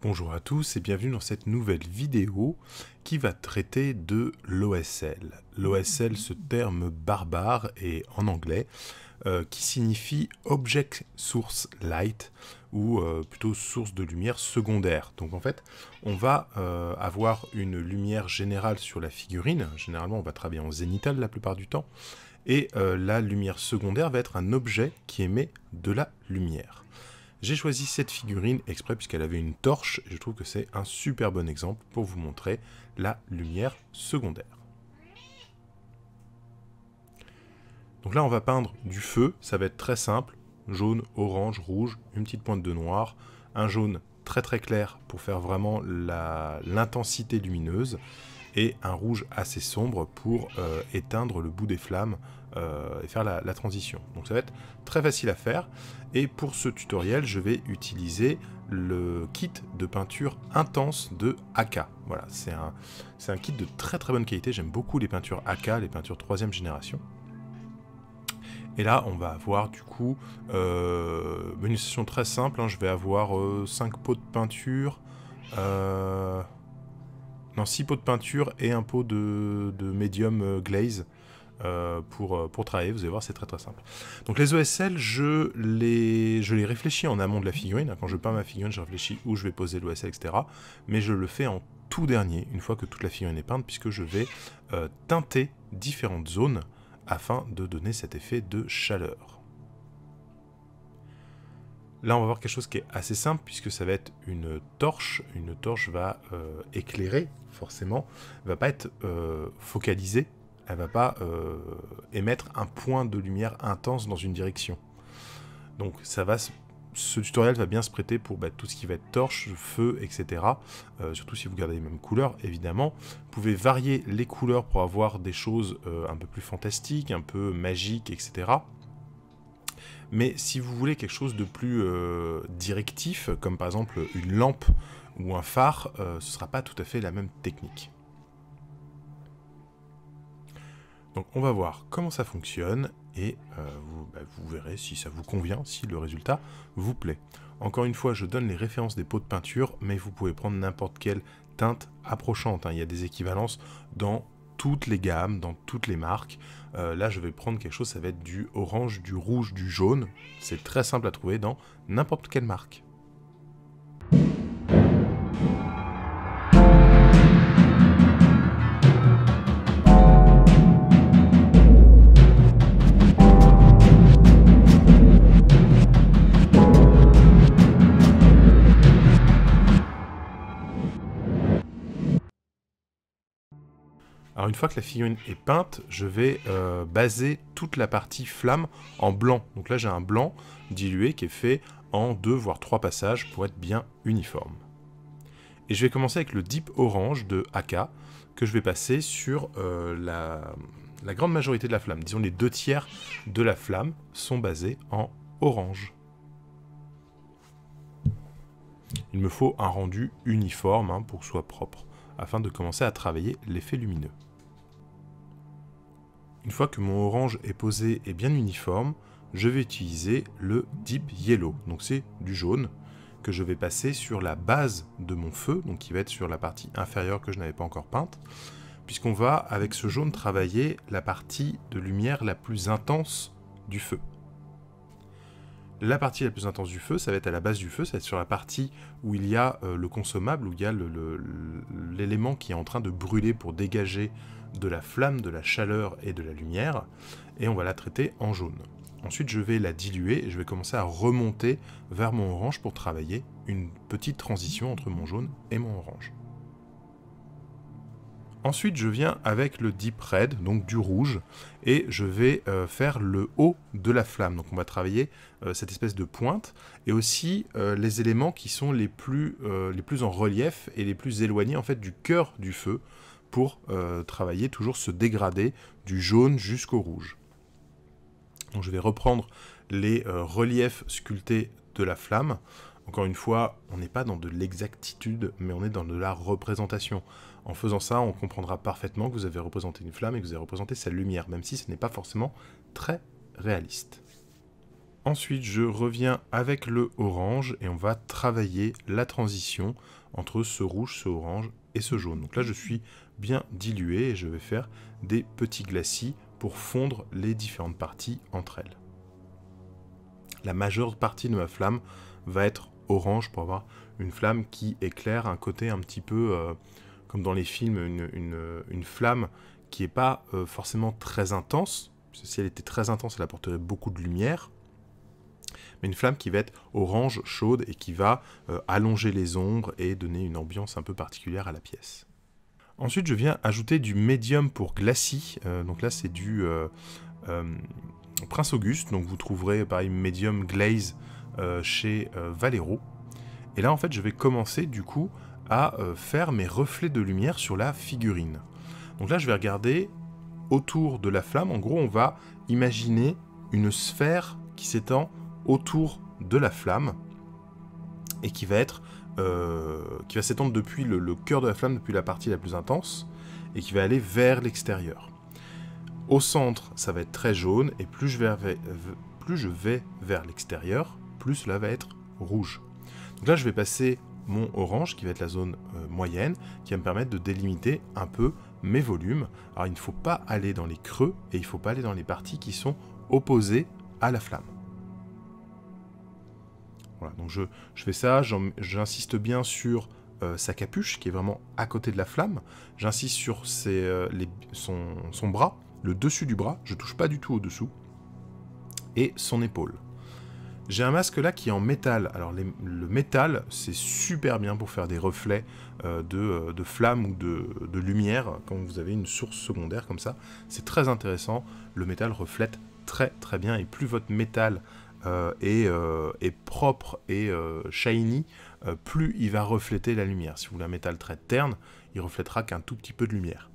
Bonjour à tous et bienvenue dans cette nouvelle vidéo qui va traiter de l'OSL. L'OSL, ce terme barbare et en anglais, qui signifie Object Source Light ou plutôt source de lumière secondaire. Donc en fait, on va avoir une lumière générale sur la figurine. Généralement, on va travailler en zénithal la plupart du temps. Et la lumière secondaire va être un objet qui émet de la lumière. J'ai choisi cette figurine exprès puisqu'elle avait une torche et je trouve que c'est un super bon exemple pour vous montrer la lumière secondaire. Donc là on va peindre du feu, ça va être très simple, jaune, orange, rouge, une petite pointe de noir, un jaune très très clair pour faire vraiment l'intensité lumineuse et un rouge assez sombre pour éteindre le bout des flammes et faire la transition. Donc ça va être très facile à faire. Et pour ce tutoriel, je vais utiliser le kit de peinture intense de AK. Voilà, c'est un kit de très très bonne qualité. J'aime beaucoup les peintures AK, les peintures 3e génération. Et là, on va avoir du coup une session très simple. Hein. Je vais avoir 5 pots de peinture. Non, 6 pots de peinture et un pot de medium glaze pour travailler. Vous allez voir, c'est très très simple. Donc les OSL, je les réfléchis en amont de la figurine. Quand je peins ma figurine, je réfléchis où je vais poser l'OSL, etc. Mais je le fais en tout dernier, une fois que toute la figurine est peinte, puisque je vais teinter différentes zones afin de donner cet effet de chaleur. Là, on va voir quelque chose qui est assez simple, puisque ça va être une torche. Une torche va éclairer, forcément. Elle ne va pas être focalisée. Elle ne va pas émettre un point de lumière intense dans une direction. Donc, ce tutoriel va bien se prêter pour tout ce qui va être torche, feu, etc. Surtout si vous gardez les mêmes couleurs, évidemment. Vous pouvez varier les couleurs pour avoir des choses un peu plus fantastiques, un peu magiques, etc. Mais si vous voulez quelque chose de plus directif, comme par exemple une lampe ou un phare, ce ne sera pas tout à fait la même technique. Donc on va voir comment ça fonctionne et vous verrez si ça vous convient, si le résultat vous plaît. Encore une fois, je donne les références des pots de peinture, mais vous pouvez prendre n'importe quelle teinte approchante. Hein. Il y a des équivalences dans toutes les gammes, dans toutes les marques. Là, je vais prendre quelque chose, ça va être du orange, du rouge, du jaune. C'est très simple à trouver dans n'importe quelle marque. Alors une fois que la figurine est peinte, je vais baser toute la partie flamme en blanc. Donc là j'ai un blanc dilué qui est fait en 2 voire 3 passages pour être bien uniforme. Et je vais commencer avec le Deep Orange de AK que je vais passer sur la grande majorité de la flamme. Disons les 2/3 de la flamme sont basés en orange. Il me faut un rendu uniforme pour que ce soit propre, afin de commencer à travailler l'effet lumineux. Une fois que mon orange est posé et bien uniforme, je vais utiliser le Deep Yellow. Donc c'est du jaune que je vais passer sur la base de mon feu, donc qui va être sur la partie inférieure que je n'avais pas encore peinte, puisqu'on va avec ce jaune travailler la partie de lumière la plus intense du feu. La partie la plus intense du feu, ça va être à la base du feu, ça va être sur la partie où il y a le consommable, où il y a l'élément qui est en train de brûler pour dégager de la flamme, de la chaleur et de la lumière, et on va la traiter en jaune. Ensuite, je vais la diluer et je vais commencer à remonter vers mon orange pour travailler une petite transition entre mon jaune et mon orange. Ensuite, je viens avec le Deep Red, donc du rouge, et je vais faire le haut de la flamme. Donc on va travailler cette espèce de pointe, et aussi les éléments qui sont les plus en relief et les plus éloignés en fait du cœur du feu, pour travailler toujours ce dégradé du jaune jusqu'au rouge. Donc je vais reprendre les reliefs sculptés de la flamme. Encore une fois, on n'est pas dans de l'exactitude, mais on est dans de la représentation. En faisant ça, on comprendra parfaitement que vous avez représenté une flamme et que vous avez représenté sa lumière, même si ce n'est pas forcément très réaliste. Ensuite, je reviens avec le orange et on va travailler la transition entre ce rouge, ce orange et ce jaune. Donc là, je suis bien dilué et je vais faire des petits glacis pour fondre les différentes parties entre elles. La majeure partie de ma flamme va être orange pour avoir une flamme qui éclaire, un côté un petit peu comme dans les films, une flamme qui n'est pas forcément très intense. Parce que si elle était très intense, elle apporterait beaucoup de lumière. Mais une flamme qui va être orange, chaude et qui va allonger les ombres et donner une ambiance un peu particulière à la pièce. Ensuite, je viens ajouter du médium pour glacis. Donc là, c'est du Prince Auguste. Donc vous trouverez pareil médium glaze chez Valero. Et là, en fait, je vais commencer du coup à faire mes reflets de lumière sur la figurine. Donc là, je vais regarder autour de la flamme. En gros, on va imaginer une sphère qui s'étend autour de la flamme et qui va s'étendre depuis le cœur de la flamme, depuis la partie la plus intense, et qui va aller vers l'extérieur. Au centre, ça va être très jaune, et plus je vais vers l'extérieur, plus cela va être rouge. Donc là, je vais passer mon orange, qui va être la zone moyenne, qui va me permettre de délimiter un peu mes volumes. Alors, il ne faut pas aller dans les creux, et il ne faut pas aller dans les parties qui sont opposées à la flamme. Voilà, donc je fais ça, j'insiste bien sur sa capuche, qui est vraiment à côté de la flamme. J'insiste sur son bras, le dessus du bras, je ne touche pas du tout au-dessous, et son épaule. J'ai un masque là qui est en métal. Alors le métal, c'est super bien pour faire des reflets de flammes ou de lumière, quand vous avez une source secondaire comme ça. C'est très intéressant, le métal reflète très très bien, et plus votre métal est propre et shiny, plus il va refléter la lumière. Si vous voulez un métal très terne, il reflètera qu'un tout petit peu de lumière.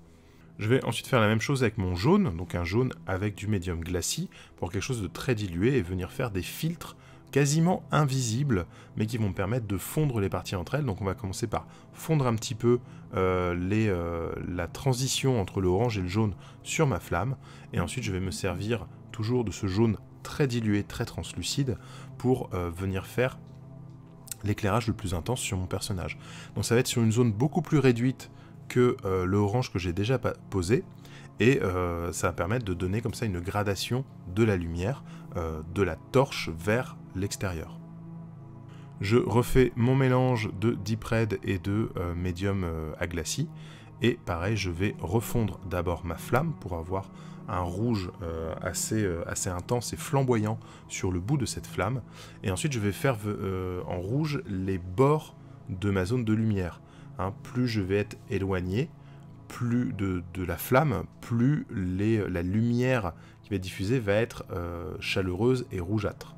Je vais ensuite faire la même chose avec mon jaune, donc un jaune avec du médium glacis, pour quelque chose de très dilué, et venir faire des filtres quasiment invisibles, mais qui vont me permettre de fondre les parties entre elles. Donc on va commencer par fondre un petit peu la transition entre le orange et le jaune sur ma flamme, et ensuite je vais me servir toujours de ce jaune très dilué, très translucide, pour venir faire l'éclairage le plus intense sur mon personnage. Donc ça va être sur une zone beaucoup plus réduite que le orange que j'ai déjà posé, et ça va permettre de donner comme ça une gradation de la lumière, de la torche vers l'extérieur. Je refais mon mélange de Deep Red et de médium à glacis, et pareil, je vais refondre d'abord ma flamme pour avoir un rouge assez intense et flamboyant sur le bout de cette flamme, et ensuite je vais faire en rouge les bords de ma zone de lumière. Plus je vais être éloigné plus de la flamme, plus la lumière qui va être diffusée va être chaleureuse et rougeâtre.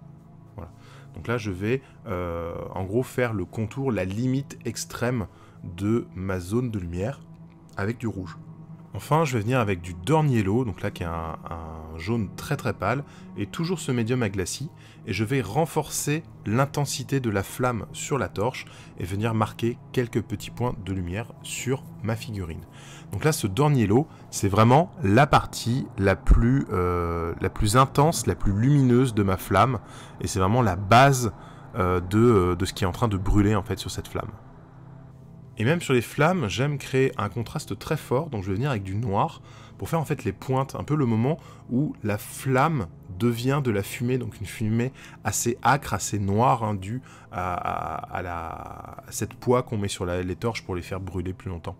Voilà. Donc là, je vais en gros faire le contour, la limite extrême de ma zone de lumière avec du rouge. Enfin, je vais venir avec du Dorn Yellow, donc là qui est un jaune très très pâle, et toujours ce médium à glacis, et je vais renforcer l'intensité de la flamme sur la torche, et venir marquer quelques petits points de lumière sur ma figurine. Donc là, ce Dorn Yellow, c'est vraiment la partie la plus intense, la plus lumineuse de ma flamme, et c'est vraiment la base de ce qui est en train de brûler en fait sur cette flamme. Et même sur les flammes, j'aime créer un contraste très fort, donc je vais venir avec du noir pour faire en fait les pointes, un peu le moment où la flamme devient de la fumée, donc une fumée assez âcre, assez noire, due à cette poix qu'on met sur les torches pour les faire brûler plus longtemps.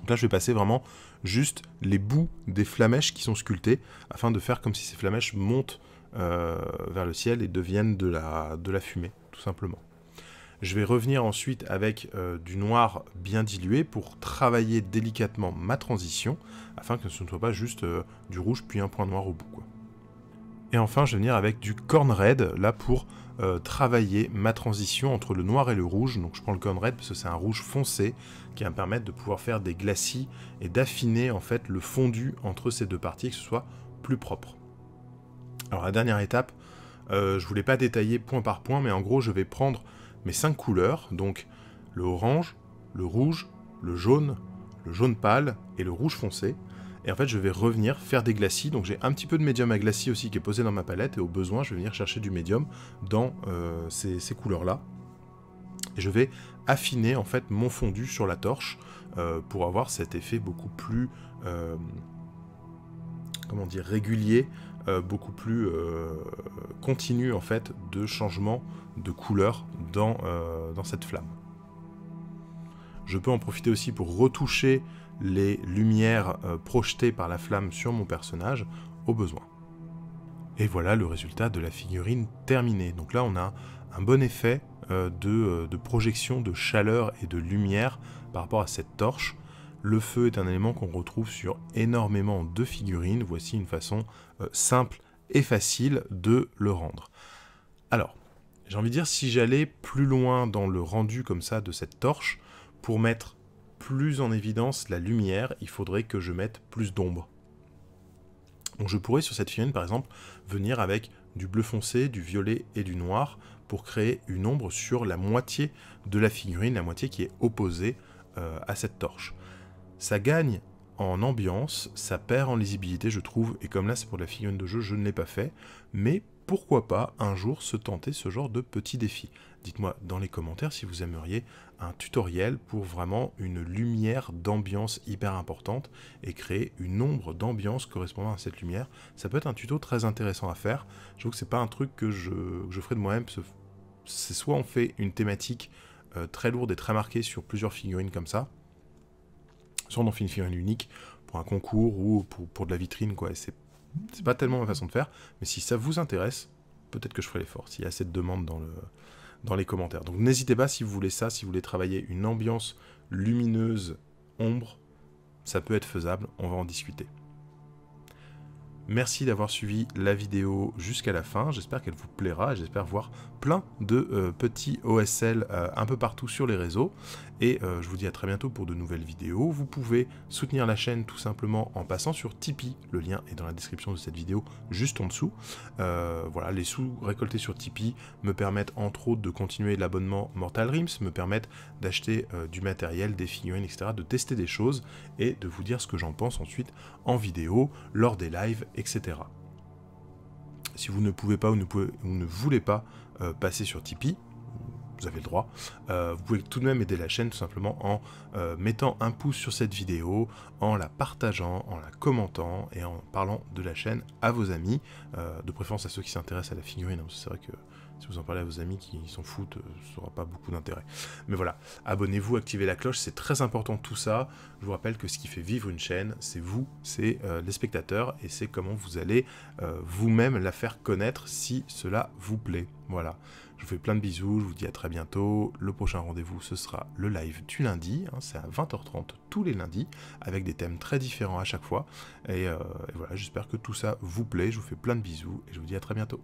Donc là, je vais passer vraiment juste les bouts des flamèches qui sont sculptées, afin de faire comme si ces flamèches montent vers le ciel et deviennent de la fumée, tout simplement. Je vais revenir ensuite avec du noir bien dilué pour travailler délicatement ma transition, afin que ce ne soit pas juste du rouge puis un point noir au bout, quoi. Et enfin, je vais venir avec du Corn Red, là pour travailler ma transition entre le noir et le rouge. Donc je prends le Corn Red parce que c'est un rouge foncé qui va me permettre de pouvoir faire des glacis et d'affiner en fait le fondu entre ces deux parties, que ce soit plus propre. Alors la dernière étape, je voulais pas détailler point par point, mais en gros je vais prendre mes 5 couleurs, donc le orange, le rouge, le jaune pâle et le rouge foncé, Et en fait, je vais revenir faire des glacis. Donc j'ai un petit peu de médium à glacis aussi qui est posé dans ma palette. Et au besoin, je vais venir chercher du médium dans ces couleurs-là. Et je vais affiner en fait mon fondu sur la torche pour avoir cet effet beaucoup plus comment dire, régulier, beaucoup plus continu en fait de changement de couleur dans cette flamme. Je peux en profiter aussi pour retoucher les lumières projetées par la flamme sur mon personnage au besoin. Et voilà le résultat de la figurine terminée. Donc là on a un bon effet de projection de chaleur et de lumière par rapport à cette torche. Le feu est un élément qu'on retrouve sur énormément de figurines. Voici une façon simple et facile de le rendre. Alors, j'ai envie de dire, si j'allais plus loin dans le rendu comme ça de cette torche, pour mettre plus en évidence la lumière, il faudrait que je mette plus d'ombre. Donc je pourrais sur cette figurine par exemple venir avec du bleu foncé, du violet et du noir pour créer une ombre sur la moitié de la figurine, la moitié qui est opposée à cette torche. Ça gagne en ambiance, ça perd en lisibilité je trouve, et comme là c'est pour la figurine de jeu, je ne l'ai pas fait, mais pourquoi pas un jour se tenter ce genre de petit défi. Dites-moi dans les commentaires si vous aimeriez un tutoriel pour vraiment une lumière d'ambiance hyper importante et créer une ombre d'ambiance correspondant à cette lumière. Ça peut être un tuto très intéressant à faire. Je trouve que c'est pas un truc que je ferai de moi-même. C'est soit on fait une thématique très lourde et très marquée sur plusieurs figurines comme ça, soit on en fait une figurine unique pour un concours ou pour de la vitrine, quoi. C'est pas tellement ma façon de faire, mais si ça vous intéresse, peut-être que je ferai l'effort, s'il y a assez de demandes dans les commentaires. Donc n'hésitez pas si vous voulez ça, si vous voulez travailler une ambiance lumineuse, ombre, ça peut être faisable, on va en discuter. Merci d'avoir suivi la vidéo jusqu'à la fin, j'espère qu'elle vous plaira, j'espère voir plein de petits OSL un peu partout sur les réseaux, et je vous dis à très bientôt pour de nouvelles vidéos. Vous pouvez soutenir la chaîne tout simplement en passant sur Tipeee, le lien est dans la description de cette vidéo juste en dessous. Voilà, les sous récoltés sur Tipeee me permettent entre autres de continuer l'abonnement Mortal Rims, me permettent d'acheter du matériel, des figurines, etc., de tester des choses, et de vous dire ce que j'en pense ensuite en vidéo, lors des lives, etc. Si vous ne pouvez pas ou ne voulez pas passer sur Tipeee, vous avez le droit, vous pouvez tout de même aider la chaîne tout simplement en mettant un pouce sur cette vidéo, en la partageant, en la commentant et en parlant de la chaîne à vos amis, de préférence à ceux qui s'intéressent à la figurine, hein, parce que c'est vrai que si vous en parlez à vos amis qui s'en foutent, ça n'aura pas beaucoup d'intérêt. Mais voilà, abonnez-vous, activez la cloche, c'est très important tout ça. Je vous rappelle que ce qui fait vivre une chaîne, c'est vous, c'est les spectateurs, et c'est comment vous allez vous-même la faire connaître si cela vous plaît. Voilà, je vous fais plein de bisous, je vous dis à très bientôt. Le prochain rendez-vous, ce sera le live du lundi, hein, c'est à 20h30 tous les lundis, avec des thèmes très différents à chaque fois. Et voilà, j'espère que tout ça vous plaît, je vous fais plein de bisous, et je vous dis à très bientôt.